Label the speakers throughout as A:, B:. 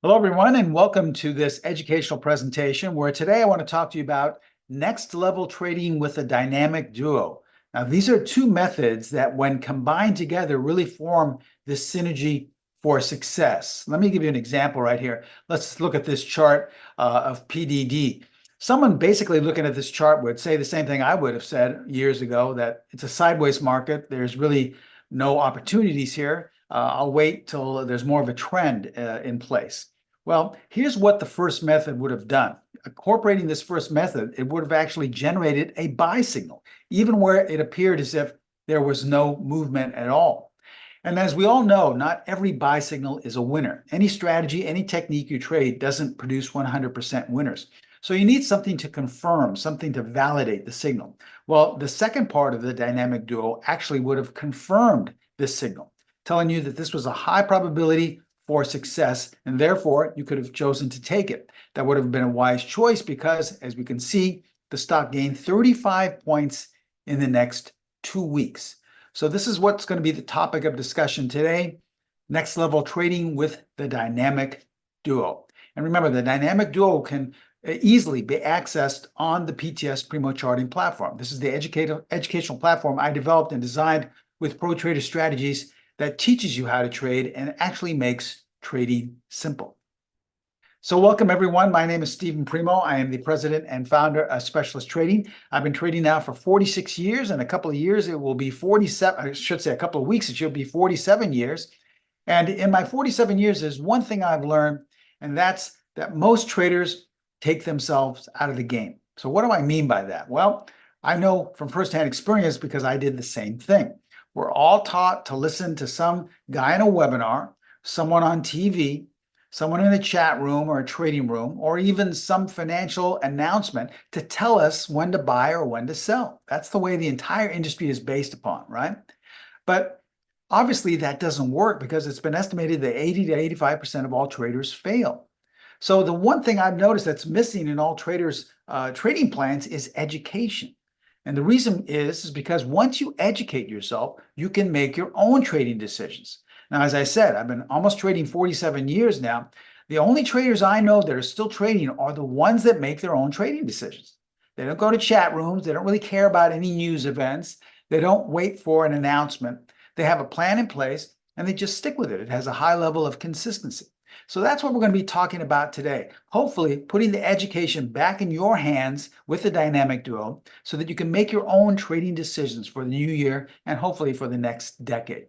A: Hello, everyone, and welcome to this educational presentation where today I want to talk to you about next level trading with a dynamic duo. Now, these are two methods that, when combined together, really form this synergy for success. Let me give you an example right here. Let's look at this chart of PDD. Someone basically looking at this chart would say the same thing I would have said years ago, that it's a sideways market. There's really no opportunities here. I'll wait till there's more of a trend in place. Well, here's what the first method would have done. Incorporating this first method, it would have actually generated a buy signal, even where it appeared as if there was no movement at all. And as we all know, not every buy signal is a winner. Any strategy, any technique you trade doesn't produce 100% winners. So you need something to confirm, something to validate the signal. Well, the second part of the dynamic duo actually would have confirmed this signal, telling you that this was a high probability for success, and therefore you could have chosen to take it. That would have been a wise choice because, as we can see, the stock gained 35 points in the next 2 weeks. So this is what's going to be the topic of discussion today: next level trading with the dynamic duo. And remember, the dynamic duo can easily be accessed on the PTS Primo Charting platform. This is the educational platform I developed and designed with pro trader strategies that teaches you how to trade and actually makes trading simple. So welcome, everyone. My name is Stephen Primo. I am the president and founder of Specialist Trading. I've been trading now for 46 years. In a couple of years, it will be 47, I should say a couple of weeks, it should be 47 years. And in my 47 years, there's one thing I've learned, and that's that most traders take themselves out of the game. So what do I mean by that? Well, I know from firsthand experience because I did the same thing. We're all taught to listen to some guy in a webinar, someone on TV, someone in a chat room or a trading room, or even some financial announcement to tell us when to buy or when to sell. That's the way the entire industry is based upon, right? But obviously that doesn't work because it's been estimated that 80 to 85% of all traders fail. So the one thing I've noticed that's missing in all traders' trading plans is education. And the reason is because once you educate yourself, you can make your own trading decisions. Now, as I said, I've been almost trading 47 years now. The only traders I know that are still trading are the ones that make their own trading decisions. They don't go to chat rooms. They don't really care about any news events. They don't wait for an announcement. They have a plan in place and they just stick with it. It has a high level of consistency. So that's what we're going to be talking about today. Hopefully, putting the education back in your hands with the dynamic duo so that you can make your own trading decisions for the new year and hopefully for the next decade.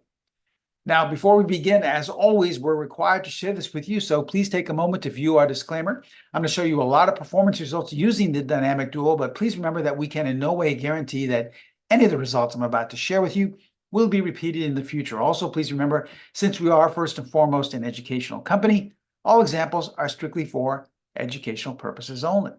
A: Now, before we begin, as always, we're required to share this with you, so please take a moment to view our disclaimer. I'm going to show you a lot of performance results using the dynamic duo, but please remember that we can in no way guarantee that any of the results I'm about to share with you will be repeated in the future. Also, please remember, since we are first and foremost an educational company, all examples are strictly for educational purposes only.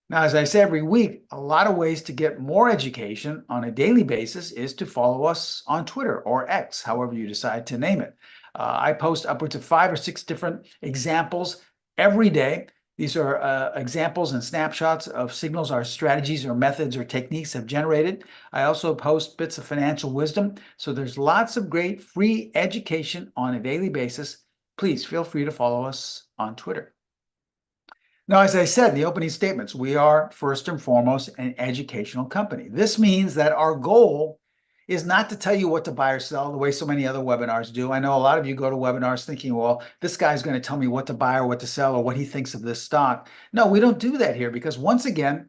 A: Now, as I say every week, a lot of ways to get more education on a daily basis is to follow us on Twitter or X, however you decide to name it. I post upwards of 5 or 6 different examples every day. These are examples and snapshots of signals our strategies or methods or techniques have generated. I also post bits of financial wisdom. So there's lots of great free education on a daily basis. Please feel free to follow us on Twitter. Now, as I said in the opening statements, we are first and foremost an educational company. This means that our goal is not to tell you what to buy or sell the way so many other webinars do. I know a lot of you go to webinars thinking, well, this guy's going to tell me what to buy or what to sell or what he thinks of this stock. No, we don't do that here because once again,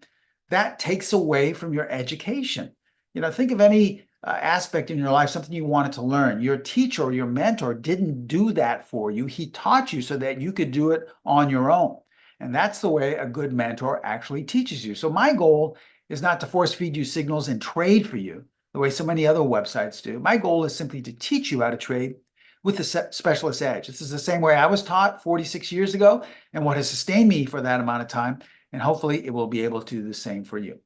A: that takes away from your education. Think of any aspect in your life, something you wanted to learn. Your teacher or your mentor didn't do that for you. He taught you so that you could do it on your own. And that's the way a good mentor actually teaches you. So my goal is not to force feed you signals and trade for you the way so many other websites do. My goal is simply to teach you how to trade with the specialist edge. This is the same way I was taught 46 years ago and what has sustained me for that amount of time. And hopefully it will be able to do the same for you.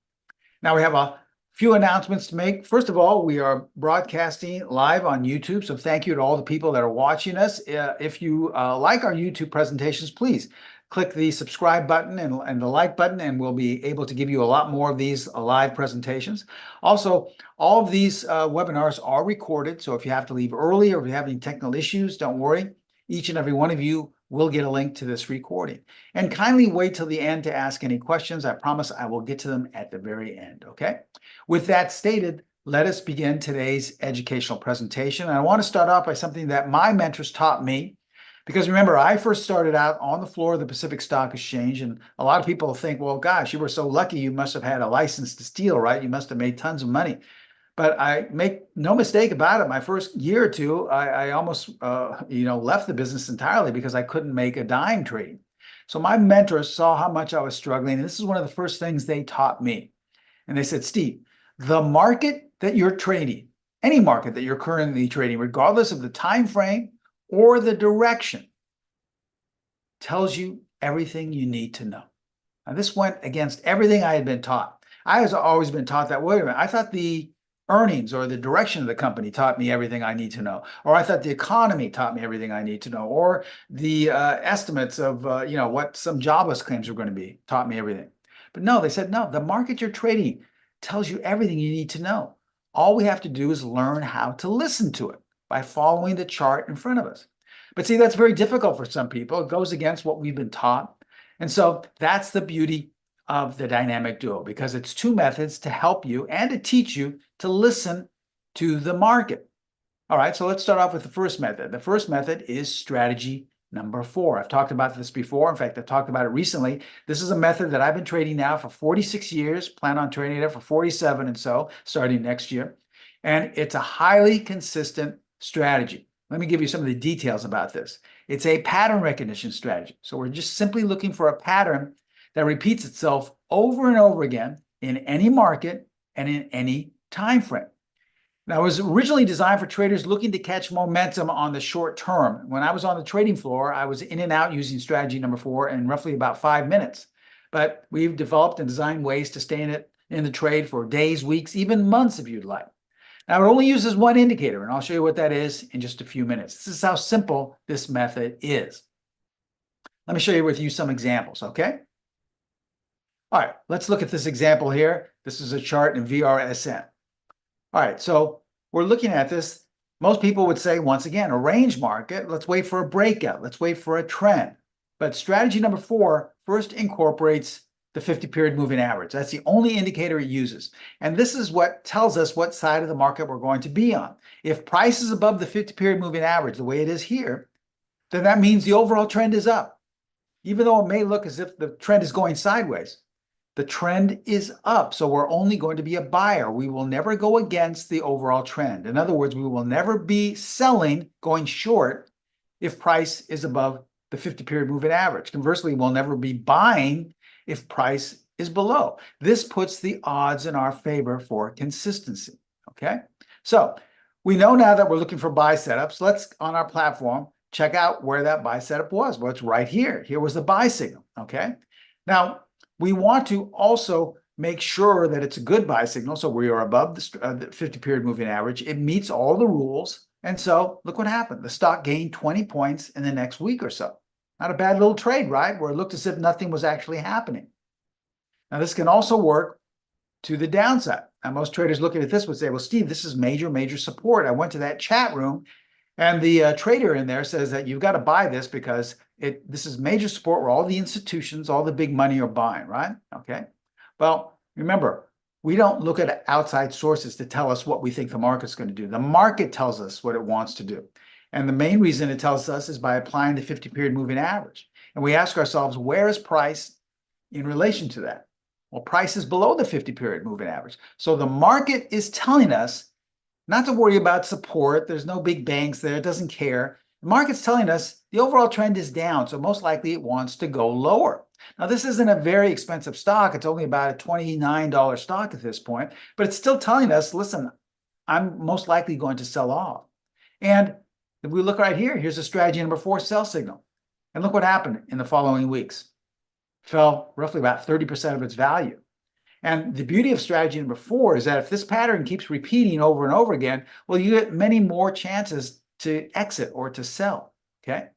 A: Now we have a few announcements to make. First of all, we are broadcasting live on YouTube. So thank you to all the people that are watching us. If you like our YouTube presentations, please click the subscribe button and the like button, and we'll be able to give you a lot more of these live presentations. Also, all of these webinars are recorded, so if you have to leave early or if you have any technical issues, don't worry. Each and every one of you will get a link to this recording. And kindly wait till the end to ask any questions. I promise I will get to them at the very end, okay? With that stated, let us begin today's educational presentation. And I want to start off by something that my mentors taught me. Because remember, I first started out on the floor of the Pacific Stock Exchange, and a lot of people think, well, gosh, you were so lucky, you must have had a license to steal, right? You must have made tons of money. But I make no mistake about it. My first year or two, I almost left the business entirely because I couldn't make a dime trading. So my mentors saw how much I was struggling, and this is one of the first things they taught me. And they said, Steve, the market that you're trading, any market that you're currently trading, regardless of the time frame or the direction, tells you everything you need to know. Now, this went against everything I had been taught. I had always been taught that, wait a minute, I thought the earnings or the direction of the company taught me everything I need to know, or I thought the economy taught me everything I need to know, or the estimates of what some jobless claims were going to be taught me everything. But no, they said, no, the market you're trading tells you everything you need to know. All we have to do is learn how to listen to it by following the chart in front of us. But see, that's very difficult for some people. It goes against what we've been taught. And so that's the beauty of the dynamic duo, because it's two methods to help you and to teach you to listen to the market. All right, so let's start off with the first method. The first method is strategy number 4. I've talked about this before. In fact, I've talked about it recently. This is a method that I've been trading now for 46 years, plan on trading it for 47 and so, starting next year. And it's a highly consistent strategy. Let me give you some of the details about this. It's a pattern recognition strategy. So we're just simply looking for a pattern that repeats itself over and over again in any market and in any time frame. Now, it was originally designed for traders looking to catch momentum on the short term. When I was on the trading floor, I was in and out using strategy number 4 in roughly about 5 minutes. But we've developed and designed ways to stay in the trade for days, weeks, even months if you'd like. Now, it only uses one indicator, and I'll show you what that is in just a few minutes. This is how simple this method is. Let me show you with you some examples, okay? All right, let's look at this example here. This is a chart in VRSN. All right, so we're looking at this. Most people would say, once again, a range market. Let's wait for a breakout. Let's wait for a trend. But strategy number 4 first incorporates the 50-period moving average. That's the only indicator it uses. And this is what tells us what side of the market we're going to be on. If price is above the 50-period moving average, the way it is here, then that means the overall trend is up. Even though it may look as if the trend is going sideways, the trend is up. So we're only going to be a buyer. We will never go against the overall trend. In other words, we will never be selling, going short, if price is above the 50-period moving average. Conversely, we'll never be buying if price is below. This puts the odds in our favor for consistency, okay? So we know now that we're looking for buy setups. Let's, on our platform, check out where that buy setup was. Well, it's right here. Here was the buy signal, okay? Now, we want to also make sure that it's a good buy signal, so we are above the 50-period moving average. It meets all the rules, and so look what happened. The stock gained 20 points in the next week or so. Not a bad little trade, right? Where it looked as if nothing was actually happening. Now, this can also work to the downside. Now, most traders looking at this would say, well, Steve, this is major, major support. I went to that chat room, and the trader in there says that you've got to buy this because this is major support where all the institutions, all the big money are buying, right? Okay. Well, remember, we don't look at outside sources to tell us what we think the market's going to do. The market tells us what it wants to do. And the main reason it tells us is by applying the 50-period moving average. And we ask ourselves, where is price in relation to that? Well, price is below the 50-period moving average. So the market is telling us not to worry about support. There's no big banks there. It doesn't care. The market's telling us the overall trend is down, so most likely it wants to go lower. Now, this isn't a very expensive stock. It's only about a $29 stock at this point, but it's still telling us, listen, I'm most likely going to sell off. And if we look right here, here's a strategy number 4, sell signal. And look what happened in the following weeks. Fell roughly about 30% of its value. And the beauty of strategy number 4 is that if this pattern keeps repeating over and over again, well, you get many more chances to exit or to sell, okay?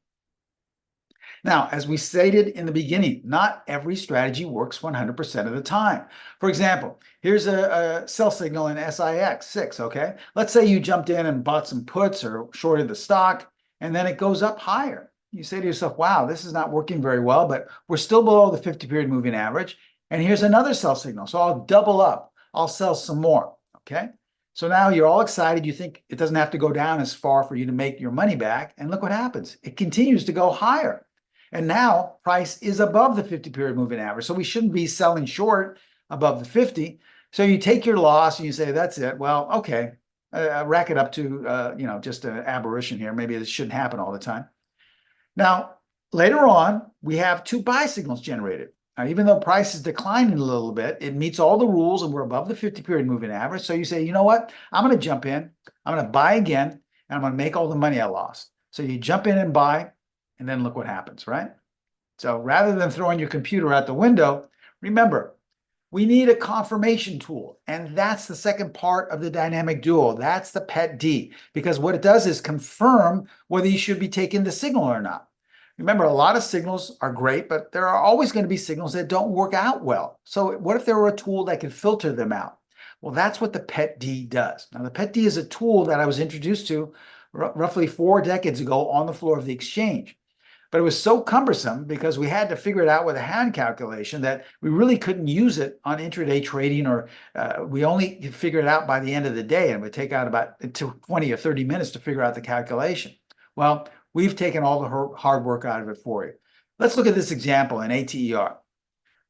A: Now, as we stated in the beginning, not every strategy works 100% of the time. For example, here's a sell signal in SIX6, okay? Let's say you jumped in and bought some puts or shorted the stock, and then it goes up higher. you say to yourself, wow, this is not working very well, but we're still below the 50-period moving average. And here's another sell signal. So I'll double up. I'll sell some more, okay? So now you're all excited. You think it doesn't have to go down as far for you to make your money back. And look what happens. It continues to go higher. And now price is above the 50-period moving average. So we shouldn't be selling short above the 50. So you take your loss and you say, that's it. Well, okay, rack it up to, just an aberration here. Maybe this shouldn't happen all the time. Now, later on, we have two buy signals generated. Now, even though price is declining a little bit, it meets all the rules and we're above the 50-period moving average. So you say, you know what? I'm going to jump in. I'm going to buy again, and I'm going to make all the money I lost. So you jump in and buy, and then look what happens, right? So rather than throwing your computer out the window, remember, we need a confirmation tool. And that's the second part of the dynamic duo. That's the PET-D, because what it does is confirm whether you should be taking the signal or not. Remember, a lot of signals are great, but there are always going to be signals that don't work out well. So what if there were a tool that could filter them out? Well, that's what the PET-D does. Now, the PET-D is a tool that I was introduced to roughly 4 decades ago on the floor of the exchange. But it was so cumbersome because we had to figure it out with a hand calculation that we really couldn't use it on intraday trading, or we only could figure it out by the end of the day, and it would take out about 20 or 30 minutes to figure out the calculation. Well, we've taken all the hard work out of it for you. Let's look at this example in ATER.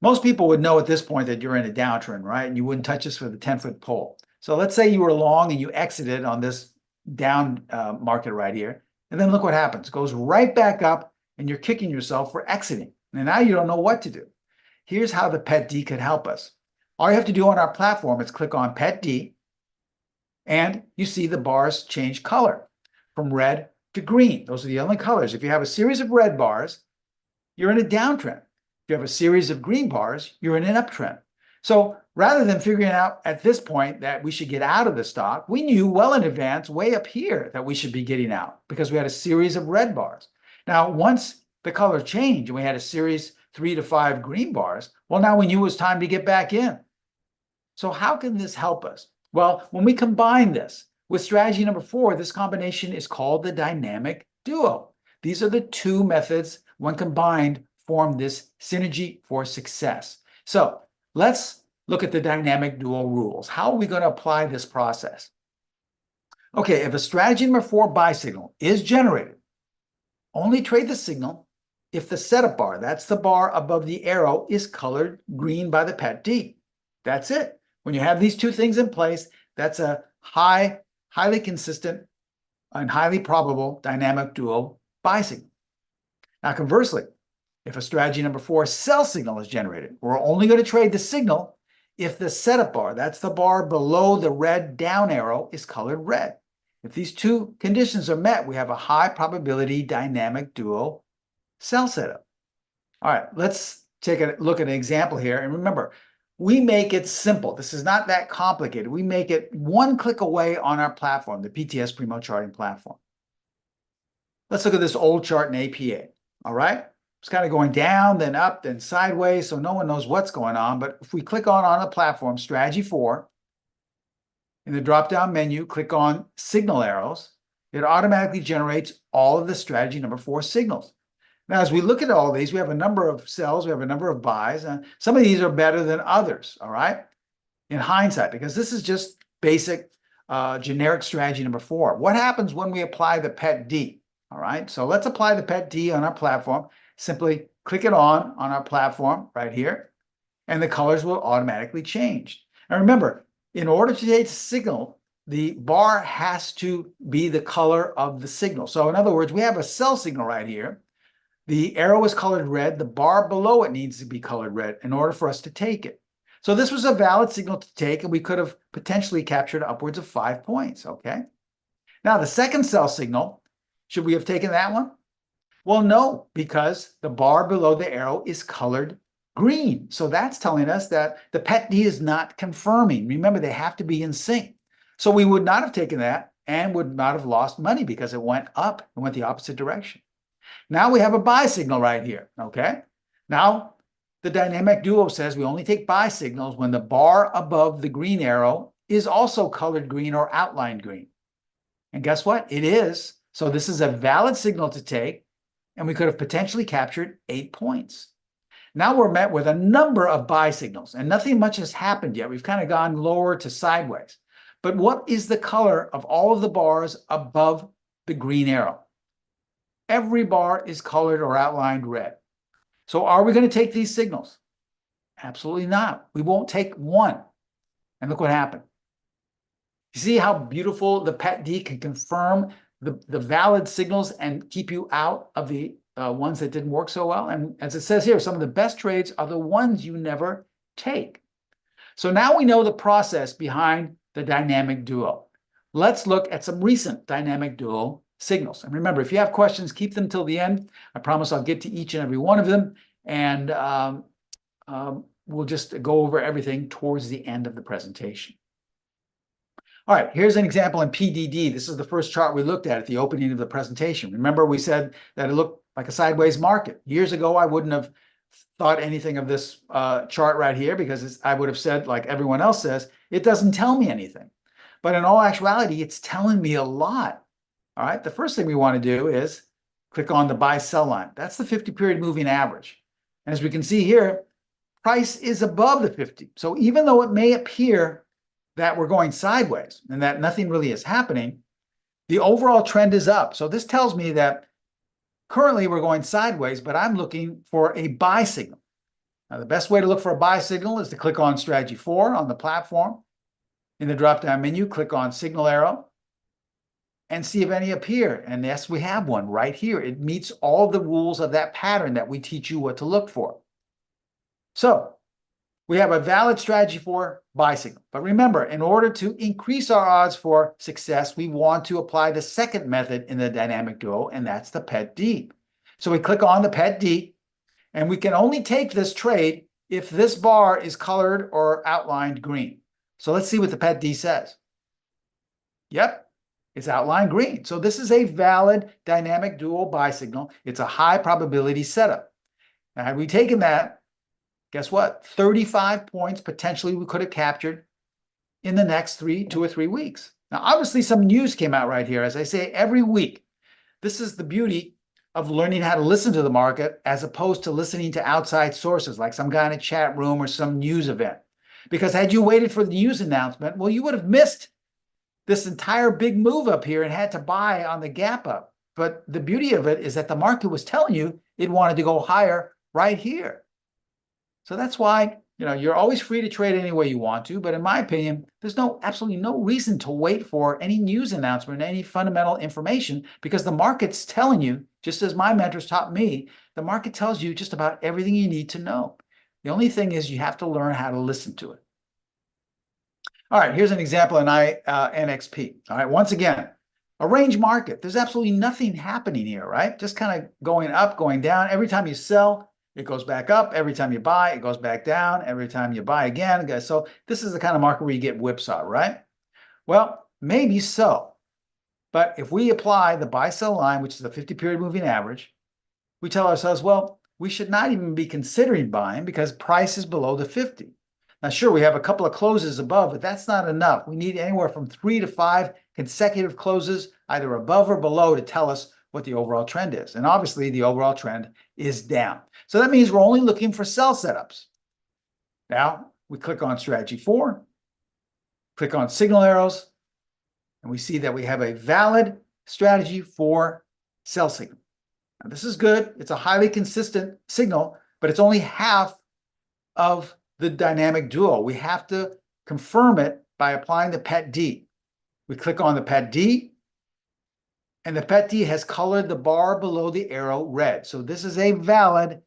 A: Most people would know at this point that you're in a downtrend, right? And you wouldn't touch this with a 10-foot pole. So let's say you were long and you exited on this down market right here. And then look what happens. It goes right back up and you're kicking yourself for exiting. And now you don't know what to do. Here's how the PET-D could help us. All you have to do on our platform is click on PET-D, and you see the bars change color from red to green. Those are the only colors. If you have a series of red bars, you're in a downtrend. If you have a series of green bars, you're in an uptrend. So rather than figuring out at this point that we should get out of the stock, we knew well in advance, way up here, that we should be getting out because we had a series of red bars. Now, once the color changed and we had a series 3 to 5 green bars, well, now we knew it was time to get back in. So how can this help us? Well, when we combine this with strategy number 4, this combination is called the dynamic duo. These are the two methods, when combined, form this synergy for success. So let's look at the dynamic duo rules. How are we going to apply this process? Okay, if a strategy number 4 buy signal is generated, only trade the signal if the setup bar, that's the bar above the arrow, is colored green by the PET-D. That's it. When you have these two things in place, that's a highly consistent and highly probable dynamic duo buy signal. Now, conversely, if a strategy number 4 sell signal is generated, we're only going to trade the signal if the setup bar, that's the bar below the red down arrow, is colored red. If these two conditions are met, we have a high probability dynamic duo sell setup. All right, let's take a look at an example here. And remember, we make it simple. This is not that complicated. We make it one click away on our platform, the PTS Primo Charting platform. Let's look at this old chart in APA. All right, it's kind of going down, then up, then sideways, so no one knows what's going on. But if we click on the platform, strategy 4, in the drop-down menu, click on signal arrows, it automatically generates all of the strategy number 4 signals. Now, as we look at all these, we have a number of sells, we have a number of buys, and some of these are better than others, all right, in hindsight, because this is just basic generic strategy number 4. What happens when we apply the PET-D? All right, so let's apply the PET-D on our platform. Simply click it on our platform right here, and the colors will automatically change. And remember, in order to take the signal, the bar has to be the color of the signal. So in other words, we have a sell signal right here. The arrow is colored red. The bar below it needs to be colored red in order for us to take it. So this was a valid signal to take, and we could have potentially captured upwards of 5 points, okay? Now, the second sell signal, should we have taken that one? Well, no, because the bar below the arrow is colored green. So that's telling us that the PET-D is not confirming. Remember, they have to be in sync. So we would not have taken that and would not have lost money because it went up and went the opposite direction. Now we have a buy signal right here, okay? Now, the dynamic duo says we only take buy signals when the bar above the green arrow is also colored green or outlined green. And guess what? It is. So this is a valid signal to take. and we could have potentially captured 8 points. Now we're met with a number of buy signals, and nothing much has happened yet. We've kind of gone lower to sideways. But what is the color of all of the bars above the green arrow? Every bar is colored or outlined red. So are we going to take these signals? Absolutely not. We won't take one. And look what happened. You see how beautiful the PET-D can confirm the valid signals and keep you out of the ones that didn't work so well? And as it says here, some of the best trades are the ones you never take. So now we know the process behind the dynamic duo. Let's look at some recent dynamic duo signals. And remember, if you have questions, keep them till the end. I promise I'll get to each and every one of them. And we'll just go over everything towards the end of the presentation. All right, here's an example in PDD. This is the first chart we looked at the opening of the presentation. Remember, we said that it looked like a sideways market. Years ago, I wouldn't have thought anything of this chart right here because I would have said, like everyone else says, it doesn't tell me anything. But in all actuality, it's telling me a lot. All right, the first thing we want to do is click on the buy-sell line. That's the 50-period moving average. And as we can see here, price is above the 50. So even though it may appear that we're going sideways and that nothing really is happening, the overall trend is up. So this tells me that currently we're going sideways, but I'm looking for a buy signal. Now, the best way to look for a buy signal is to click on Strategy 4 on the platform. In the drop-down menu, click on Signal Arrow and see if any appear. And yes, we have one right here. It meets all the rules of that pattern that we teach you what to look for. So we have a valid strategy for buy signal. But remember, in order to increase our odds for success, we want to apply the second method in the dynamic duo, and that's the PET-D. So we click on the PET-D, and we can only take this trade if this bar is colored or outlined green. So let's see what the PET-D says. Yep, it's outlined green. So this is a valid dynamic duo buy signal. It's a high probability setup. Now, had we taken that, guess what? 35 points potentially we could have captured in the next 2 or 3 weeks. Now, obviously, some news came out right here. As I say, every week. This is the beauty of learning how to listen to the market as opposed to listening to outside sources like some guy in a chat room or some news event. Because had you waited for the news announcement, well, you would have missed this entire big move up here and had to buy on the gap up. But the beauty of it is that the market was telling you it wanted to go higher right here. So that's why, you're always free to trade any way you want to. But in my opinion, there's absolutely no reason to wait for any news announcement, any fundamental information, because the market's telling you, just as my mentors taught me, the market tells you just about everything you need to know. The only thing is you have to learn how to listen to it. All right, here's an example in NXP. All right, once again, a range market. There's absolutely nothing happening here, right? Just kind of going up, going down. Every time you sell, it goes back up. Every time you buy, it goes back down. Every time you buy again. So this is the kind of market where you get whipsaw, right? Well, maybe so. But if we apply the buy-sell line, which is the 50-period moving average, we tell ourselves, well, we should not even be considering buying because price is below the 50. Now, sure, we have a couple of closes above, but that's not enough. We need anywhere from 3 to 5 consecutive closes, either above or below, to tell us what the overall trend is. And obviously, the overall trend is down. So that means we're only looking for sell setups. Now, we click on Strategy 4, click on Signal Arrows, and we see that we have a valid strategy for sell signal. Now, this is good. It's a highly consistent signal, but it's only half of the dynamic duo. We have to confirm it by applying the PET-D. We click on the PET-D, and the PET-D has colored the bar below the arrow red. So this is a valid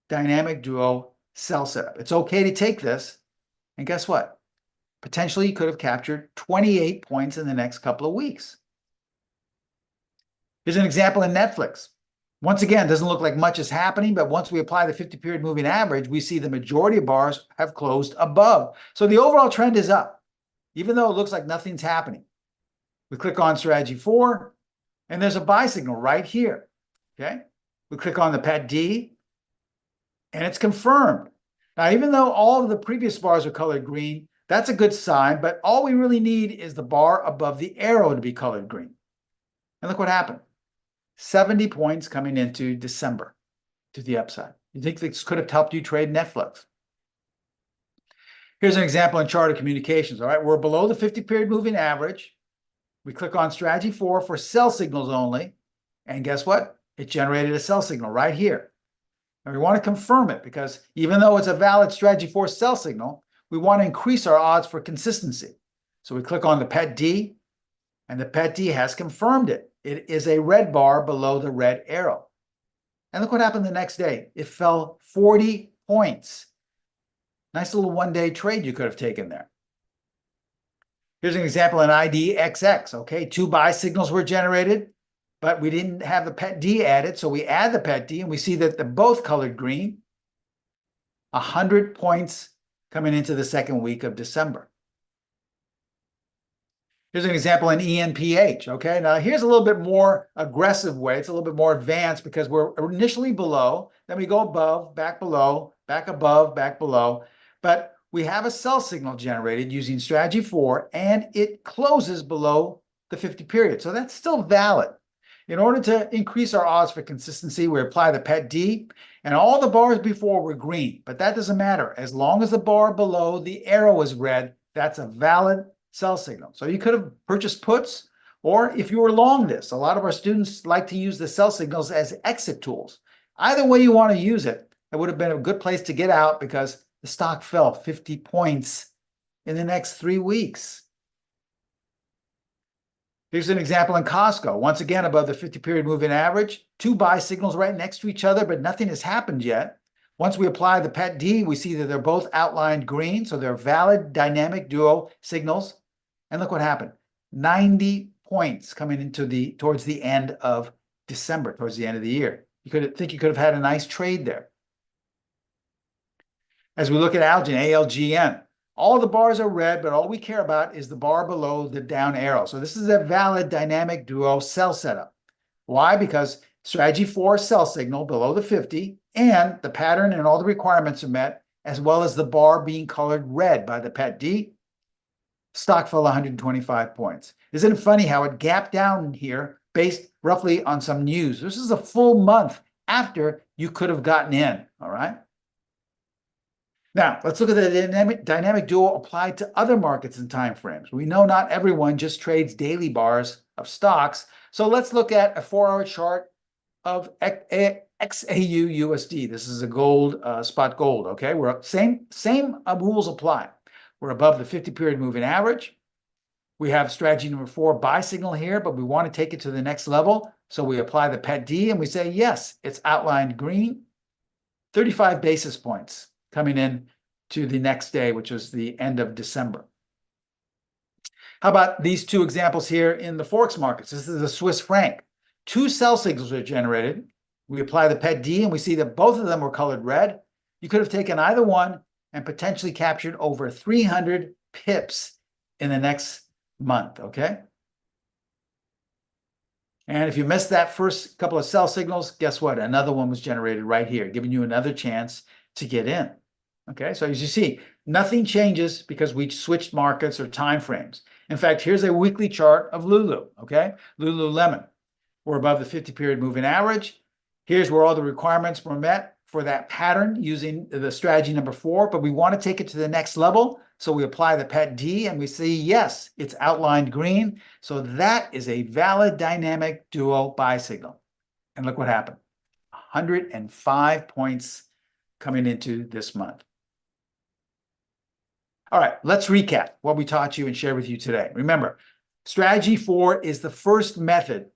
A: dynamic duo sell setup. It's okay to take this, and guess what? Potentially you could have captured 28 points in the next couple of weeks. Here's an example in Netflix. Once again, doesn't look like much is happening, but once we apply the 50-period moving average, we see the majority of bars have closed above. So the overall trend is up, even though it looks like nothing's happening. We click on Strategy 4, and there's a buy signal right here, okay? We click on the PET-D, and it's confirmed. Now, even though all of the previous bars are colored green, that's a good sign, but all we really need is the bar above the arrow to be colored green. And look what happened. 70 points coming into December to the upside. You think this could have helped you trade Netflix? Here's an example in Chart of Communications. All right, we're below the 50-period moving average. We click on strategy 4 for sell signals only. And guess what? It generated a sell signal right here. And we want to confirm it because even though it's a valid strategy 4 sell signal, we want to increase our odds for consistency. So we click on the PET D, and the PET D has confirmed it. It is a red bar below the red arrow. And look what happened the next day. It fell 40 points. Nice little one-day trade you could have taken there. Here's an example in IDXX, okay? 2 buy signals were generated, but we didn't have the PET D added, so we add the PET D, and we see that they're both colored green. 100 points coming into the second week of December. Here's an example in ENPH, okay? Now, here's a little bit more aggressive way. It's a little bit more advanced because we're initially below, then we go above, back below, back above, back below. But we have a sell signal generated using strategy 4, and it closes below the 50 period. So that's still valid. In order to increase our odds for consistency, we apply the PET D, and all the bars before were green, but that doesn't matter. As long as the bar below the arrow is red, that's a valid sell signal. So you could have purchased puts, or if you were long this, a lot of our students like to use the sell signals as exit tools. Either way you want to use it, it would have been a good place to get out because the stock fell 50 points in the next 3 weeks. Here's an example in Costco. Once again, above the 50-period moving average, 2 buy signals right next to each other, but nothing has happened yet. Once we apply the PET D, we see that they're both outlined green, so they're valid dynamic duo signals. And look what happened. 90 points coming into towards the end of December, towards the end of the year. You could have had a nice trade there. As we look at Algin, ALGN, all the bars are red, but all we care about is the bar below the down arrow. So this is a valid dynamic duo sell setup. Why? Because strategy 4 sell signal below the 50, and the pattern and all the requirements are met, as well as the bar being colored red by the PET D. Stock fell 125 points. Isn't it funny how it gapped down here based roughly on some news? This is a full month after you could have gotten in, all right? Now, let's look at the dynamic duo applied to other markets and time frames. We know not everyone just trades daily bars of stocks, so let's look at a 4-hour chart of XAU USD. This is a gold, spot gold, okay? We're up, same rules apply. We're above the 50-period moving average. We have strategy number 4, buy signal here, but we want to take it to the next level. So we apply the PET D and we say, yes, it's outlined green. 35 basis points coming in to the next day, which was the end of December. How about these 2 examples here in the forex markets? This is the Swiss franc. 2 sell signals are generated. We apply the PET D and we see that both of them were colored red. You could have taken either one and potentially captured over 300 pips in the next month, okay? And if you missed that first couple of sell signals, guess what? Another one was generated right here, giving you another chance to get in. Okay, so as you see, nothing changes because we switched markets or time frames. In fact, here's a weekly chart of Lulu, okay? Lululemon. We're above the 50-period moving average. Here's where all the requirements were met for that pattern using the strategy number 4, but we want to take it to the next level. So we apply the PET D and we see, yes, it's outlined green. So that is a valid dynamic duo buy signal. And look what happened. 105 points coming into this month. All right, let's recap what we taught you and shared with you today. Remember, strategy 4 is the first method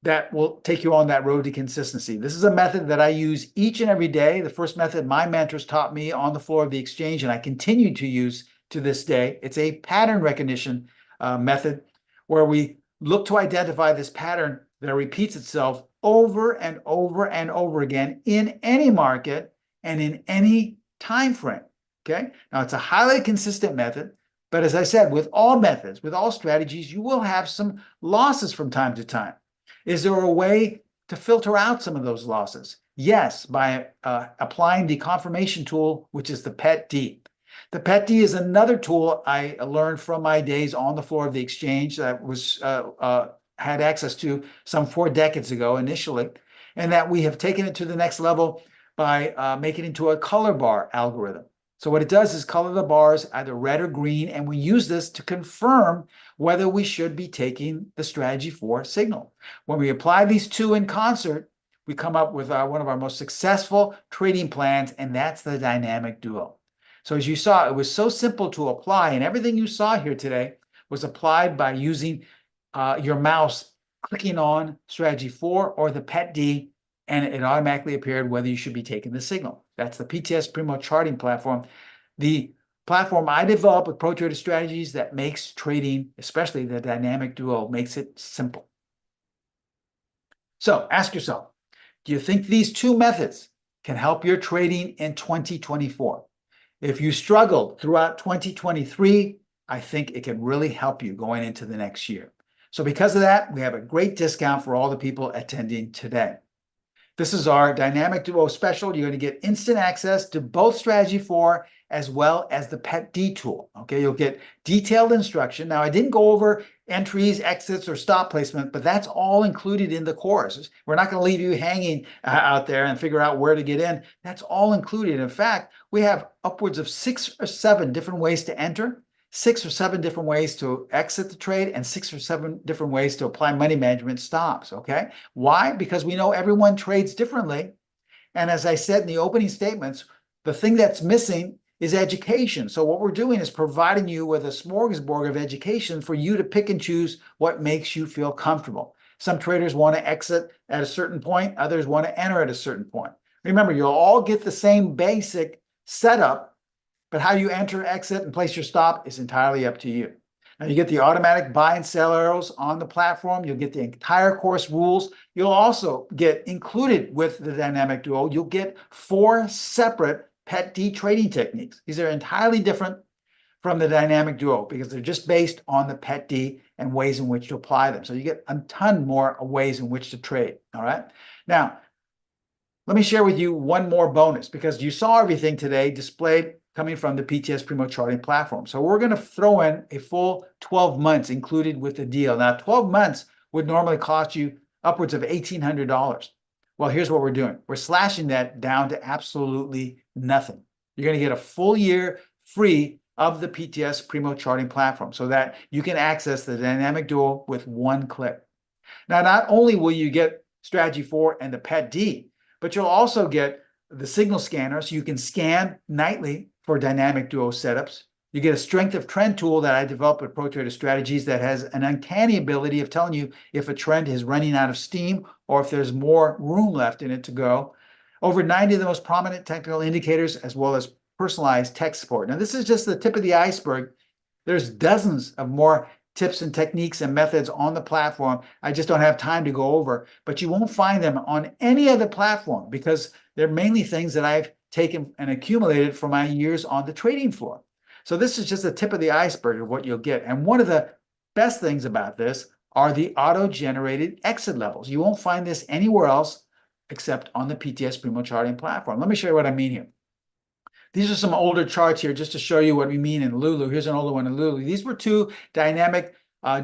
A: that will take you on that road to consistency. This is a method that I use each and every day. The first method my mentors taught me on the floor of the exchange, and I continue to use to this day. It's a pattern recognition method where we look to identify this pattern that repeats itself over and over and over again in any market and in any time frame. Okay? Now, it's a highly consistent method, but as I said, with all methods, with all strategies, you will have some losses from time to time. Is there a way to filter out some of those losses? Yes, by applying the confirmation tool, which is the PET D. The PET D is another tool I learned from my days on the floor of the exchange that was had access to some 4 decades ago initially, and that we have taken it to the next level by making it into a color bar algorithm. So what it does is color the bars either red or green, and we use this to confirm whether we should be taking the strategy 4 signal. When we apply these two in concert, we come up with one of our most successful trading plans, and that's the dynamic duo. So as you saw, it was so simple to apply, and everything you saw here today was applied by using your mouse clicking on strategy 4 or the PET-D, and it automatically appeared whether you should be taking the signal. That's the PTS Primo charting platform, the platform I developed with proprietary strategies that makes trading, especially the dynamic duo, makes it simple. So ask yourself, do you think these two methods can help your trading in 2024? If you struggled throughout 2023, I think it can really help you going into the next year. So because of that, we have a great discount for all the people attending today. This is our Dynamic Duo special. You're going to get instant access to both Strategy 4 as well as the PET-D tool. Okay, you'll get detailed instruction. Now, I didn't go over entries, exits, or stop placement, but that's all included in the course. We're not going to leave you hanging out there and figure out where to get in. That's all included. In fact, we have upwards of 6 or 7 different ways to enter, 6 or 7 different ways to exit the trade, and 6 or 7 different ways to apply money management stops, okay? Why? Because we know everyone trades differently. And as I said in the opening statements, the thing that's missing is education. So what we're doing is providing you with a smorgasbord of education for you to pick and choose what makes you feel comfortable. Some traders want to exit at a certain point, others want to enter at a certain point. Remember, you'll all get the same basic setup, but how you enter, exit, and place your stop is entirely up to you. Now, you get the automatic buy and sell arrows on the platform. You'll get the entire course rules. You'll also get included with the Dynamic Duo, you'll get 4 separate PET-D trading techniques. These are entirely different from the Dynamic Duo because they're just based on the PET-D and ways in which to apply them. So you get a ton more ways in which to trade, all right? Now, let me share with you one more bonus because you saw everything today displayed coming from the PTS Primo charting platform. So we're going to throw in a full 12 months included with the deal. Now, 12 months would normally cost you upwards of $1,800. Well, here's what we're doing. We're slashing that down to absolutely nothing. You're going to get a full year free of the PTS Primo charting platform so that you can access the Dynamic Duo with one click. Now, not only will you get Strategy 4 and the PET-D, but you'll also get the signal scanner so you can scan nightly for Dynamic Duo setups. You get a strength of trend tool that I developed with proprietary strategies that has an uncanny ability of telling you if a trend is running out of steam or if there's more room left in it to go. Over 90 of the most prominent technical indicators, as well as personalized tech support. Now, this is just the tip of the iceberg. There's dozens of more tips and techniques and methods on the platform. I just don't have time to go over, but you won't find them on any other platform because they're mainly things that I've taken and accumulated from my years on the trading floor. So this is just the tip of the iceberg of what you'll get. And one of the best things about this are the auto-generated exit levels. You won't find this anywhere else except on the PTS Primo charting platform. Let me show you what I mean here. These are some older charts here just to show you what we mean in Lulu. Here's an older one in Lulu. These were 2 dynamic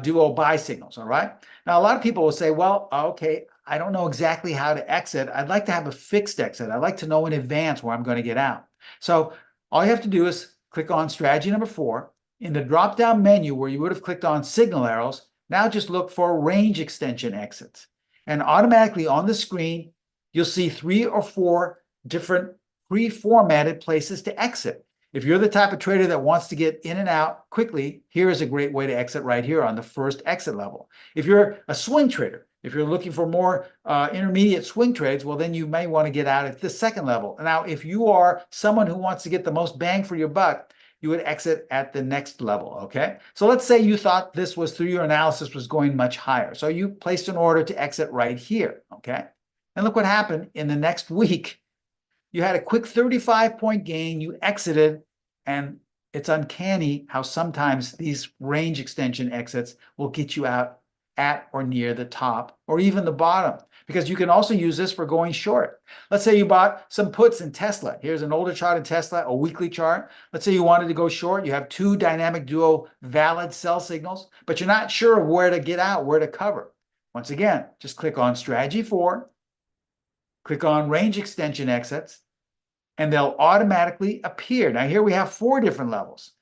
A: duo buy signals, all right? Now, a lot of people will say, well, okay, I don't know exactly how to exit. I'd like to have a fixed exit. I'd like to know in advance where I'm going to get out. So all you have to do is click on strategy number 4. In the drop-down menu where you would have clicked on signal arrows, now just look for range extension exits. And automatically on the screen, you'll see 3 or 4 different pre-formatted places to exit. If you're the type of trader that wants to get in and out quickly, here is a great way to exit right here on the first exit level. If you're a swing trader, if you're looking for more intermediate swing trades, well, then you may want to get out at the second level. Now, if you are someone who wants to get the most bang for your buck, you would exit at the next level, okay? So let's say you thought this was through your analysis was going much higher. So you placed an order to exit right here, okay? And look what happened in the next week. You had a quick 35-point gain, you exited, and it's uncanny how sometimes these range extension exits will get you out at or near the top or even the bottom, because you can also use this for going short. Let's say you bought some puts in Tesla. Here's an older chart in Tesla, a weekly chart. Let's say you wanted to go short. You have 2 Dynamic Duo valid sell signals, but you're not sure where to get out, where to cover. Once again, just click on strategy 4, click on range extension exits, and they'll automatically appear. Now here we have 4 different levels.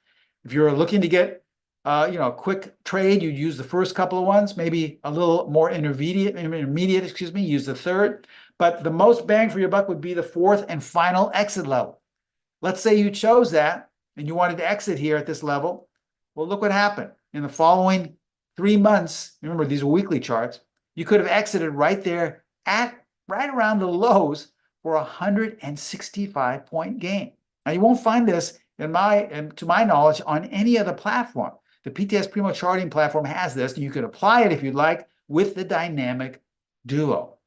A: If you're looking to get a quick trade, you use the first couple of ones, maybe a little more intermediate, use the third. But the most bang for your buck would be the 4th and final exit level. Let's say you chose that and you wanted to exit here at this level. Well, look what happened. In the following 3 months, remember these are weekly charts, you could have exited right there at right around the lows for a 165-point gain. Now, you won't find this, to my knowledge, on any other platform. The PTS Primo Charting platform has this, and you could apply it if you'd like with the Dynamic Duo.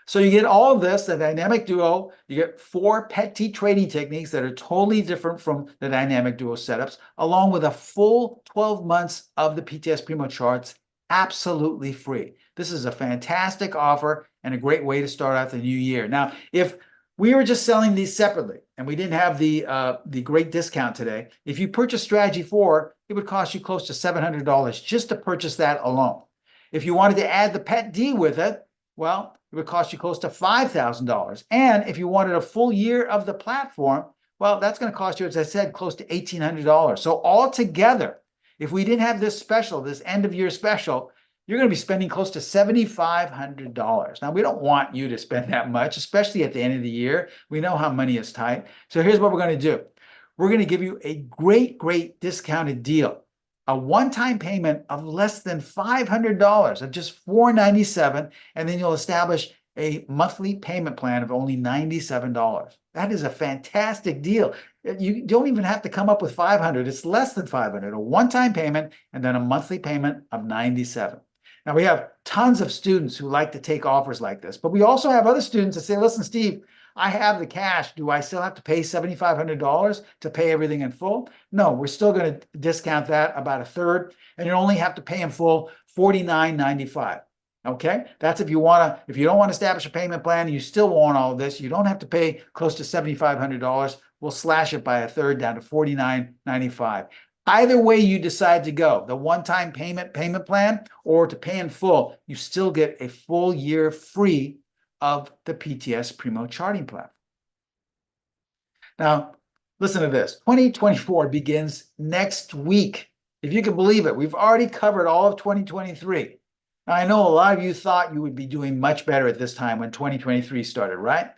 A: So you get all of this, the Dynamic Duo, you get 4 PET trading techniques that are totally different from the Dynamic Duo setups, along with a full 12 months of the PTS Primo Charts absolutely free. This is a fantastic offer and a great way to start out the new year. Now, if we were just selling these separately and we didn't have the great discount today, if you purchase Strategy 4, it would cost you close to $700 just to purchase that alone. If you wanted to add the PET D with it, well, it would cost you close to $5,000. And if you wanted a full year of the platform, well, that's going to cost you, as I said, close to $1,800. So altogether, if we didn't have this special, this end of year special, you're going to be spending close to $7,500. Now, we don't want you to spend that much, especially at the end of the year. We know how money is tight. So here's what we're going to do. We're going to give you a great, great discounted deal. A one-time payment of less than $500, of just $497, and then you'll establish a monthly payment plan of only $97. That is a fantastic deal. You don't even have to come up with $500. It's less than $500, a one-time payment, and then a monthly payment of $97. Now, we have tons of students who like to take offers like this, but we also have other students that say, listen, Steve, I have the cash. Do I still have to pay $7,500 to pay everything in full? No, we're still going to discount that about a third, and you only have to pay in full $49.95. Okay, that's if you don't want to establish a payment plan, you still want all of this. You don't have to pay close to $7,500. We'll slash it by a third down to $49.95. Either way you decide to go, the one-time payment plan or to pay in full, you still get a full year free of the PTS Primo Charting platform. Now, listen to this. 2024 begins next week. If you can believe it, we've already covered all of 2023. Now, I know a lot of you thought you would be doing much better at this time when 2023 started, right?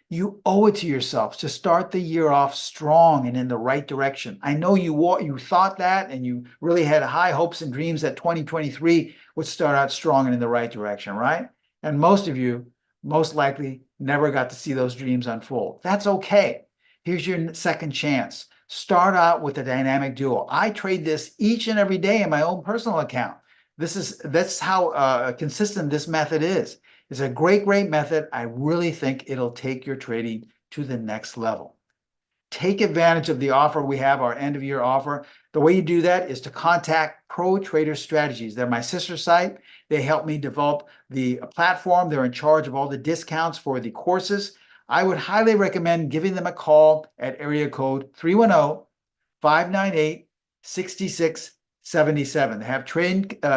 A: You owe it to yourself to start the year off strong and in the right direction. I know you thought that, and you really had high hopes and dreams that 2023 would start out strong and in the right direction, right? And most of you most likely never got to see those dreams unfold. That's okay. Here's your second chance. Start out with a Dynamic Duo. I trade this each and every day in my own personal account. That's how consistent this method is. It's a great, great method. I really think it'll take your trading to the next level. Take advantage of the offer we have, our end of year offer. The way you do that is to contact Pro Trader Strategies. They're my sister site. They help me develop the platform. They're in charge of all the discounts for the courses. I would highly recommend giving them a call at area code 310-598-6677. They have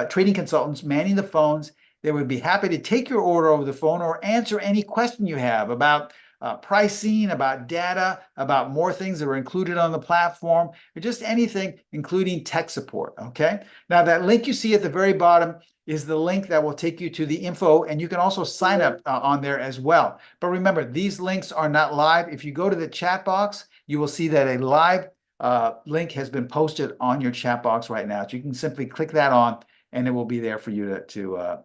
A: trading consultants manning the phones. They would be happy to take your order over the phone or answer any question you have about pricing, about data, about more things that are included on the platform, or just anything, including tech support, okay? Now, that link you see at the very bottom is the link that will take you to the info, and you can also sign up on there as well. But remember, these links are not live. If you go to the chat box, you will see that a live link has been posted on your chat box right now. So you can simply click that on, and it will be there for you to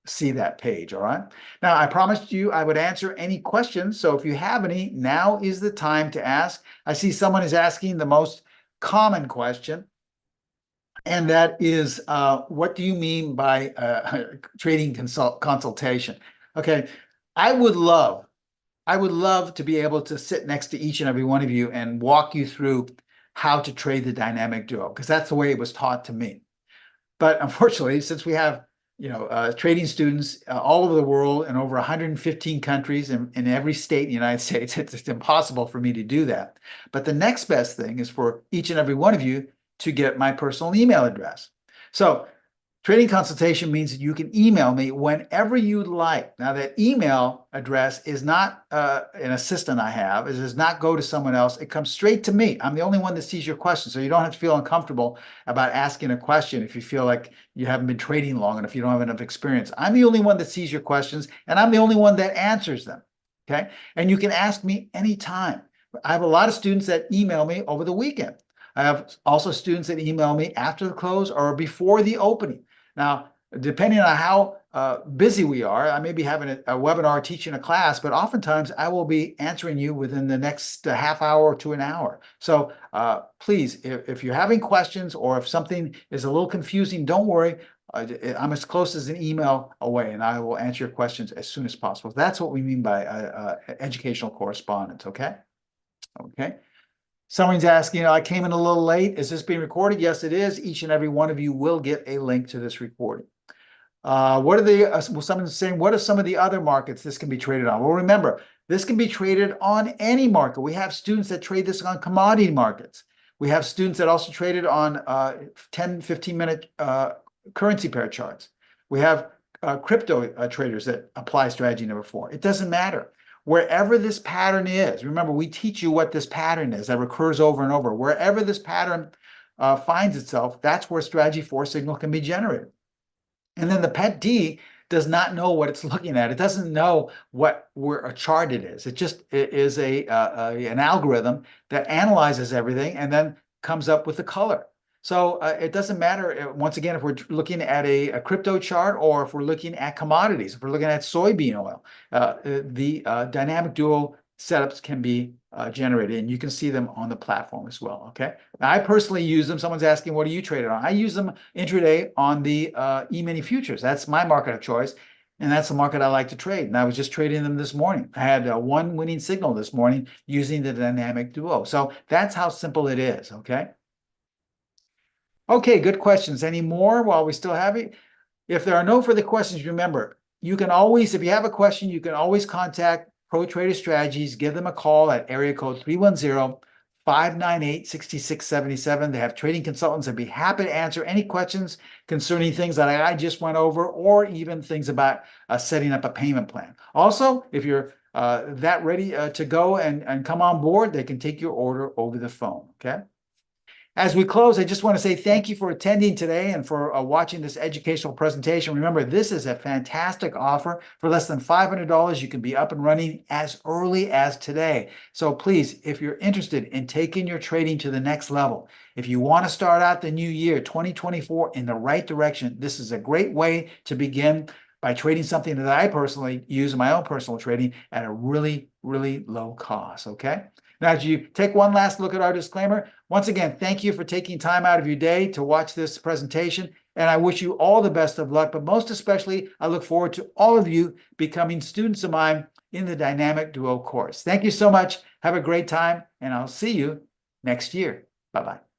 A: see that page, all right? Now, I promised you I would answer any questions, so if you have any, now is the time to ask. I see someone is asking the most common question, and that is, what do you mean by trading consultation? Okay, I would love to be able to sit next to each and every one of you and walk you through how to trade the Dynamic Duo, because that's the way it was taught to me. But unfortunately, since we have trading students all over the world in over 115 countries in every state in the United States, it's impossible for me to do that. But the next best thing is for each and every one of you to get my personal email address. So Trading consultation means that you can email me whenever you'd like. Now, that email address is not an assistant I have. It does not go to someone else. It comes straight to me. I'm the only one that sees your question, so you don't have to feel uncomfortable about asking a question if you feel like you haven't been trading long enough, you don't have enough experience. I'm the only one that sees your questions, and I'm the only one that answers them, okay? And you can ask me anytime. I have a lot of students that email me over the weekend. I have also students that email me after the close or before the opening. Now, depending on how busy we are, I may be having a webinar teaching a class, but oftentimes I will be answering you within the next half hour to an hour. So please, if you're having questions or if something is a little confusing, don't worry. I'm as close as an email away, and I will answer your questions as soon as possible. That's what we mean by educational correspondence, okay? Okay. Someone's asking, I came in a little late. Is this being recorded? Yes, it is. Each and every one of you will get a link to this recording. What are the, someone's saying, what are some of the other markets this can be traded on? Well, remember, this can be traded on any market. We have students that trade this on commodity markets. We have students that also trade it on 10, 15-minute currency pair charts. We have crypto traders that apply strategy number 4. It doesn't matter. Wherever this pattern is, remember, we teach you what this pattern is that recurs over and over. Wherever this pattern finds itself, that's where strategy 4 signal can be generated. And then the pet D does not know what it's looking at. It doesn't know where a chart it is. It just is an algorithm that analyzes everything and then comes up with the color. So it doesn't matter, once again, if we're looking at a crypto chart or if we're looking at commodities, if we're looking at soybean oil, the dynamic duo setups can be generated, and you can see them on the platform as well, okay? Now, I personally use them. Someone's asking, what do you trade on? I use them intraday on the E-mini futures. That's my market of choice, and that's the market I like to trade. And I was just trading them this morning. I had one winning signal this morning using the dynamic duo. So that's how simple it is, okay? Okay, good questions. Any more while we still have it? If there are no further questions, remember, you can always, if you have a question, you can always contact Pro Trader Strategies. Give them a call at area code 310-598-6677. They have trading consultants that'd be happy to answer any questions concerning things that I just went over, or even things about setting up a payment plan. Also, if you're that ready to go and come on board, they can take your order over the phone, okay? As we close, I just want to say thank you for attending today and for watching this educational presentation. Remember, this is a fantastic offer. For less than $500, you can be up and running as early as today. So please, if you're interested in taking your trading to the next level, if you want to start out the new year, 2024, in the right direction, this is a great way to begin by trading something that I personally use in my own personal trading at a really, really low cost, okay? Now, as you take one last look at our disclaimer, once again, thank you for taking time out of your day to watch this presentation, and I wish you all the best of luck, but most especially, I look forward to all of you becoming students of mine in the Dynamic Duo course. Thank you so much. Have a great time, and I'll see you next year. Bye-bye.